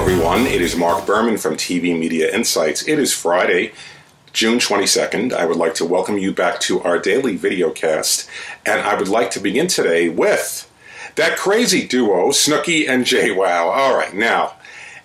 everyone. It is Marc Berman from TV Media Insights. It is Friday, June 22nd. I would like to welcome you back to our daily video cast, and I would like to begin today with that crazy duo, Snooki and Jwoww. All right, now,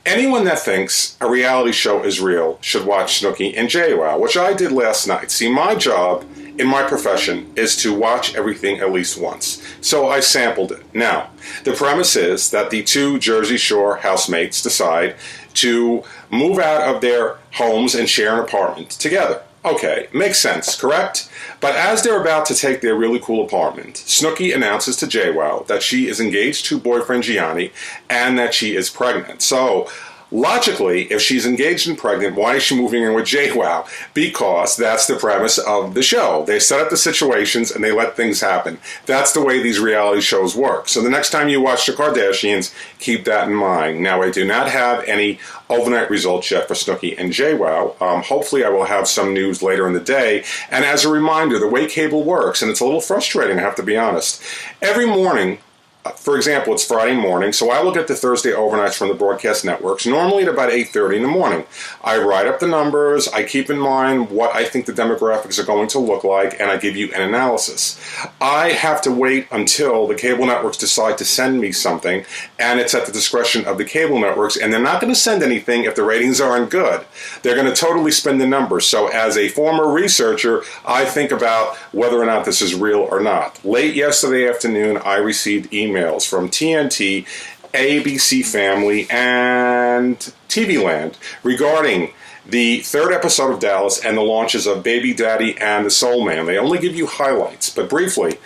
anyone that thinks a reality show is real should watch Snooki and Jwoww, which I did last night. See, my job in my profession is to watch everything at least once. So I sampled it. Now, the premise is that the two Jersey Shore housemates decide to move out of their homes and share an apartment together. Okay, makes sense, correct? But as they're about to take their really cool apartment, Snooki announces to Jwoww that she is engaged to boyfriend Gianni and that she is pregnant. So, logically, if she's engaged and pregnant, why is she moving in with Jwoww? Because that's the premise of the show. They set up the situations and they let things happen. That's the way these reality shows work. So the next time you watch the Kardashians, keep that in mind. Now, I do not have any overnight results yet for Snooki and Jwoww. Hopefully, I will have some news later in the day. And as a reminder, the way cable works, and it's a little frustrating, I have to be honest, every morning, for example, it's Friday morning, so I will get the Thursday overnights from the broadcast networks, normally at about 8:30 in the morning. I write up the numbers, I keep in mind what I think the demographics are going to look like, and I give you an analysis. I have to wait until the cable networks decide to send me something, and it's at the discretion of the cable networks, and they're not going to send anything if the ratings aren't good. They're going to totally spin the numbers. So as a former researcher, I think about whether or not this is real or not. Late yesterday afternoon, I received emails from TNT, ABC Family, and TV Land regarding the third episode of Dallas and the launches of Baby Daddy and the Soul Man. They only give you highlights, but briefly,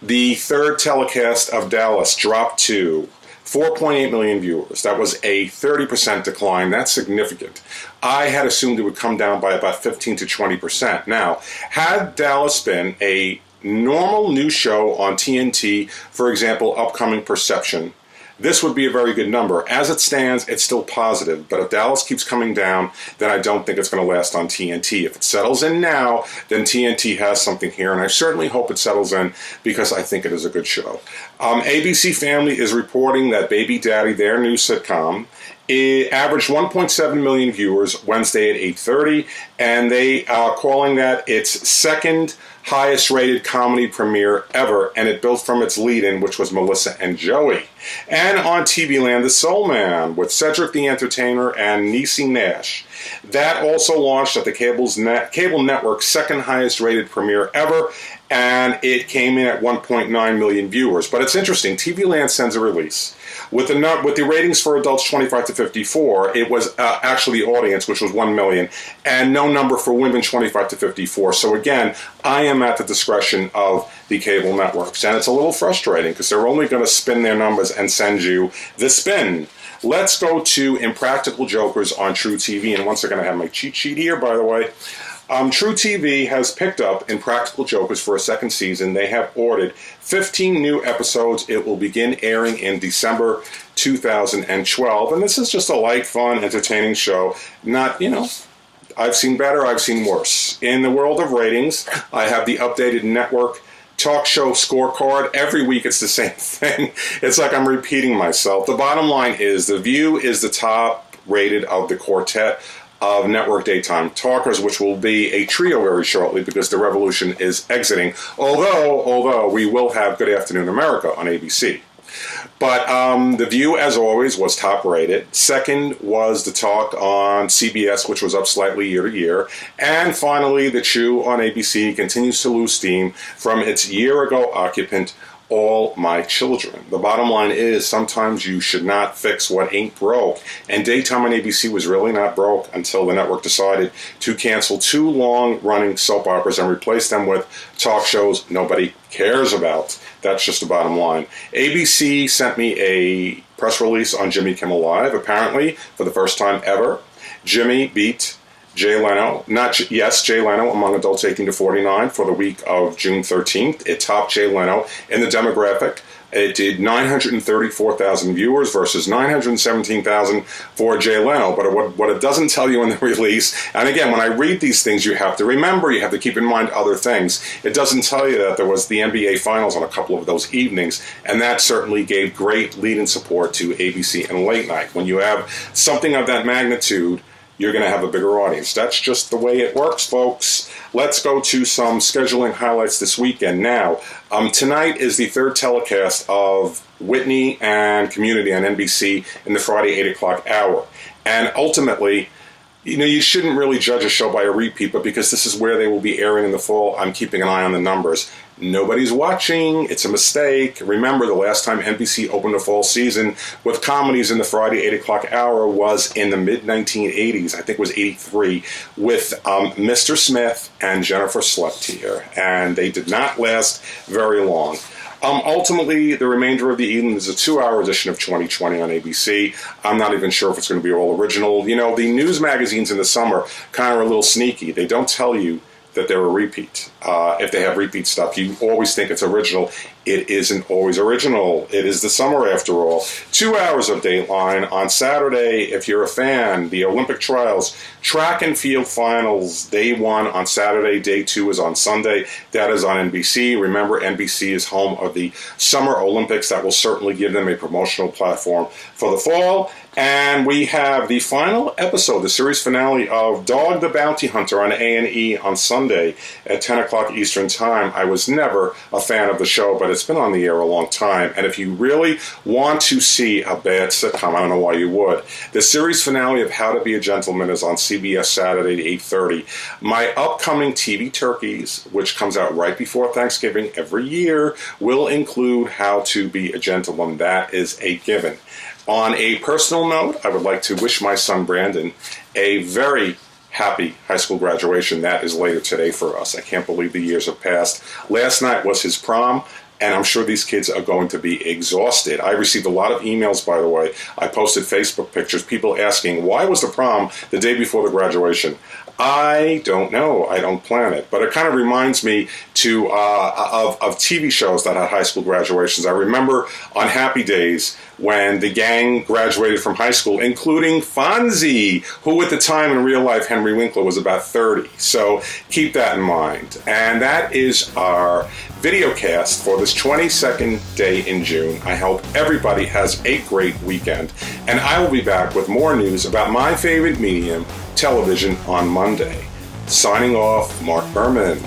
the third telecast of Dallas dropped to 4.8 million viewers. That was a 30% decline. That's significant. I had assumed it would come down by about 15 to 20%. Now, had Dallas been a normal news show on TNT, for example, upcoming Perception, this would be a very good number. As it stands, it's still positive, but if Dallas keeps coming down, then I don't think it's going to last on TNT. If it settles in now, then TNT has something here, and I certainly hope it settles in because I think it is a good show. ABC Family is reporting that Baby Daddy, their new sitcom, it averaged 1.7 million viewers Wednesday at 8:30, and they are calling that its second highest rated comedy premiere ever, and it built from its lead-in, which was Melissa and Joey. And on TV Land, The Soul Man with Cedric the Entertainer and Niecy Nash. That also launched at the cable network's second highest rated premiere ever, and it came in at 1.9 million viewers. But it's interesting, TV Land sends a release. With the ratings for adults 25 to 54, it was actually the audience, which was 1 million, and no number for women 25 to 54. So again, I am at the discretion of the cable networks, and it's a little frustrating because they're only going to spin their numbers and send you the spin. Let's go to Impractical Jokers on True TV, and once again, I have my cheat sheet here, by the way. True TV has picked up Impractical Jokers for a second season. They have ordered 15 new episodes. It will begin airing in December 2012. And this is just a light, fun, entertaining show. Not, I've seen better, I've seen worse. In the world of ratings, I have the updated network talk show scorecard. Every week it's the same thing. It's like I'm repeating myself. The bottom line is The View is the top rated of the quartet of network daytime talkers, which will be a trio very shortly because the revolution is exiting, although we will have Good Afternoon America on ABC. But The View, as always, was top rated. Second was The Talk on CBS, which was up slightly year to year. And finally, The Chew on ABC continues to lose steam from its year-ago occupant, All My Children. The bottom line is sometimes you should not fix what ain't broke. And daytime on ABC was really not broke until the network decided to cancel 2 long-running soap operas and replace them with talk shows nobody cares about. That's just the bottom line. ABC sent me a press release on Jimmy Kimmel Live. Apparently, for the first time ever, Jimmy beat Jay Leno, Jay Leno among adults 18 to 49 for the week of June 13th. It topped Jay Leno in the demographic It did 934,000 viewers versus 917,000 for Jay Leno. But what it doesn't tell you in the release, and again, when I read these things, you have to remember, you have to keep in mind other things. It doesn't tell you that there was the NBA Finals on a couple of those evenings, and that certainly gave great lead and support to ABC and late night. When you have something of that magnitude, you're going to have a bigger audience. That's just the way it works, folks. Let's go to some scheduling highlights this weekend. Now, tonight is the third telecast of Whitney and Community on NBC in the Friday 8 o'clock hour. And ultimately, you shouldn't really judge a show by a repeat, but because this is where they will be airing in the fall, I'm keeping an eye on the numbers. Nobody's watching. It's a mistake. Remember, the last time NBC opened a fall season with comedies in the Friday 8 o'clock hour was in the mid-1980s. I think it was 83, with Mr. Smith and Jennifer Sleptier, and they did not last very long. Ultimately, the remainder of the evening is a 2-hour edition of 2020 on ABC. I'm not even sure if it's going to be all original. The news magazines in the summer kind of are a little sneaky. They don't tell you that they're a repeat. If they have repeat stuff, you always think it's original. It isn't always original. It is the summer, after all. 2 hours of Dateline on Saturday. If you're a fan, the Olympic trials, track and field finals, day 1 on Saturday, day 2 is on Sunday. That is on NBC. Remember, NBC is home of the Summer Olympics. That will certainly give them a promotional platform for the fall. And we have the final episode, the series finale of Dog the Bounty Hunter on A&E on Sunday at 10 o'clock Eastern Time. I was never a fan of the show, but it's been on the air a long time. And if you really want to see a bad sitcom, I don't know why you would, the series finale of How to Be a Gentleman is on CBS Saturday at 8:30. My upcoming TV Turkeys, which comes out right before Thanksgiving every year, will include How to Be a Gentleman. That is a given. On a personal note, I would like to wish my son Brandon a very happy high school graduation. That is later today for us. I can't believe the years have passed. Last night was his prom, and I'm sure these kids are going to be exhausted. I received a lot of emails, by the way. I posted Facebook pictures, people asking, why was the prom the day before the graduation? I don't know. I don't plan it. But it kind of reminds me of TV shows that had high school graduations. I remember on Happy Days when the gang graduated from high school, including Fonzie, who at the time in real life, Henry Winkler, was about 30. So keep that in mind. And that is our video cast for this 22nd day in June. I hope everybody has a great weekend. And I will be back with more news about my favorite medium, television, on Monday. Signing off, Marc Berman.